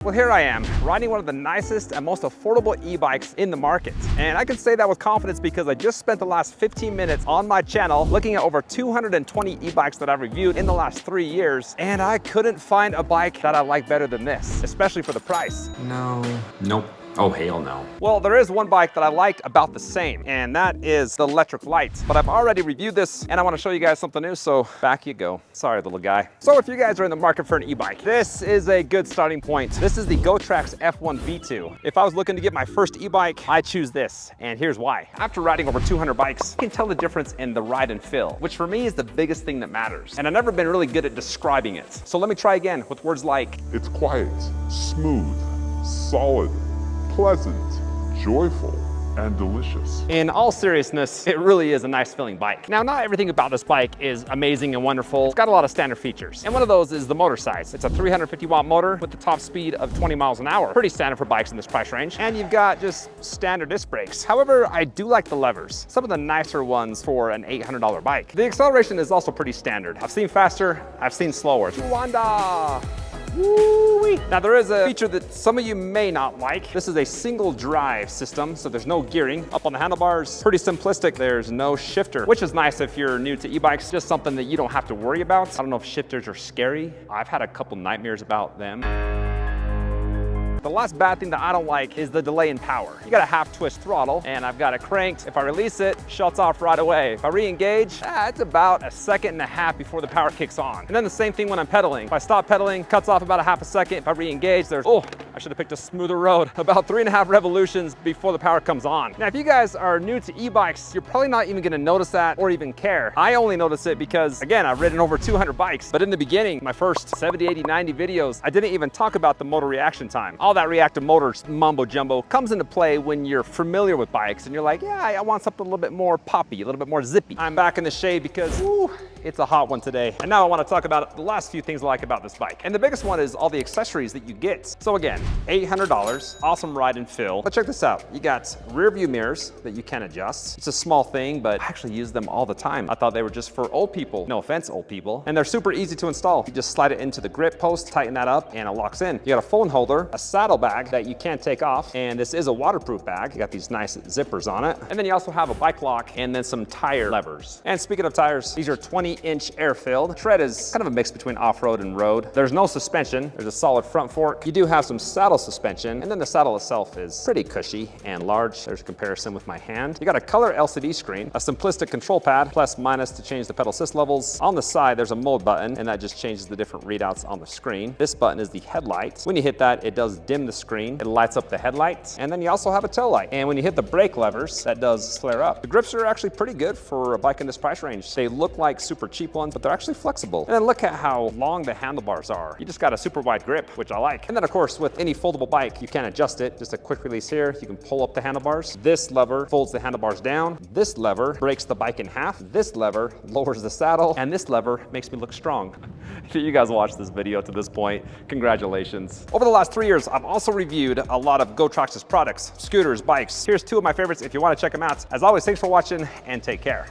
Well, here I am, riding one of the nicest and most affordable e-bikes in the market. And I can say that with confidence because I just spent the last 15 minutes on my channel looking at over 220 e-bikes that I've reviewed in the last 3 years, and I couldn't find a bike that I like better than this, especially for the price. No. Nope. Oh, hell no. Well, there is one bike that I liked about the same, and that is the electric light. But I've already reviewed this, and I want to show you guys something new, so back you go. Sorry, little guy. So if you guys are in the market for an e-bike, this is a good starting point. This is the Gotrax F1 V2. If I was looking to get my first e-bike, I choose this, and here's why. After riding over 200 bikes, you can tell the difference in the ride and feel, which for me is the biggest thing that matters. And I've never been really good at describing it. So let me try again with words like, it's quiet, smooth, solid, pleasant, joyful, and delicious. In all seriousness, it really is a nice feeling bike. Now, not everything about this bike is amazing and wonderful. It's got a lot of standard features. And one of those is the motor size. It's a 350 watt motor with the top speed of 20 miles an hour. Pretty standard for bikes in this price range. And you've got just standard disc brakes. However, I do like the levers. Some of the nicer ones for an $800 bike. The acceleration is also pretty standard. I've seen faster, I've seen slower. Wanda! Woo-wee. Now there is a feature that some of you may not like. This is a single drive system, so there's no gearing. Up on the handlebars, pretty simplistic. There's no shifter, which is nice if you're new to e-bikes, just something that you don't have to worry about. I don't know if shifters are scary. I've had a couple nightmares about them. The last bad thing that I don't like is the delay in power. You got a half twist throttle, and I've got it cranked. If I release it, shuts off right away. If I re-engage, it's about 1.5 seconds before the power kicks on. And then the same thing when I'm pedaling. If I stop pedaling, cuts off about 1/2 second. If I re-engage, there's, I should have picked a smoother road. About 3.5 revolutions before the power comes on. Now, if you guys are new to e-bikes, you're probably not even gonna notice that or even care. I only notice it because, again, I've ridden over 200 bikes, but in the beginning, my first 70, 80, 90 videos, I didn't even talk about the motor reaction time. All that reactive motor mumbo jumbo comes into play when you're familiar with bikes and you're like, yeah, I want something a little bit more poppy, a little bit more zippy. I'm back in the shade because, it's a hot one today. And now I want to talk about the last few things I like about this bike. And the biggest one is all the accessories that you get. So again, $800, awesome ride and feel. But check this out. You got rear view mirrors that you can adjust. It's a small thing, but I actually use them all the time. I thought they were just for old people. No offense, old people. And they're super easy to install. You just slide it into the grip post, tighten that up, and it locks in. You got a phone holder, a saddle bag that you can't take off, and this is a waterproof bag. You got these nice zippers on it. And then you also have a bike lock and then some tire levers. And speaking of tires, these are 20-inch air-filled. Tread is kind of a mix between off-road and road. There's no suspension. There's a solid front fork. You do have some saddle suspension, and then the saddle itself is pretty cushy and large. There's a comparison with my hand. You got a color LCD screen, a simplistic control pad, plus minus to change the pedal assist levels. On the side, there's a mode button, and that just changes the different readouts on the screen. This button is the headlight. When you hit that, it does dim the screen. It lights up the headlight, and then you also have a tail light. And when you hit the brake levers, that does flare up. The grips are actually pretty good for a bike in this price range. They look like super cheap ones, but they're actually flexible. And then look at how long the handlebars are. You just got a super wide grip, which I like. And then of course, with any foldable bike, you can adjust it. Just a quick release here. You can pull up the handlebars. This lever folds the handlebars down. This lever breaks the bike in half. This lever lowers the saddle. And this lever makes me look strong. If you guys watched this video to this point, congratulations. Over the last 3 years, I've also reviewed a lot of Gotrax's products, scooters, bikes. Here's 2 of my favorites if you want to check them out. As always, thanks for watching and take care.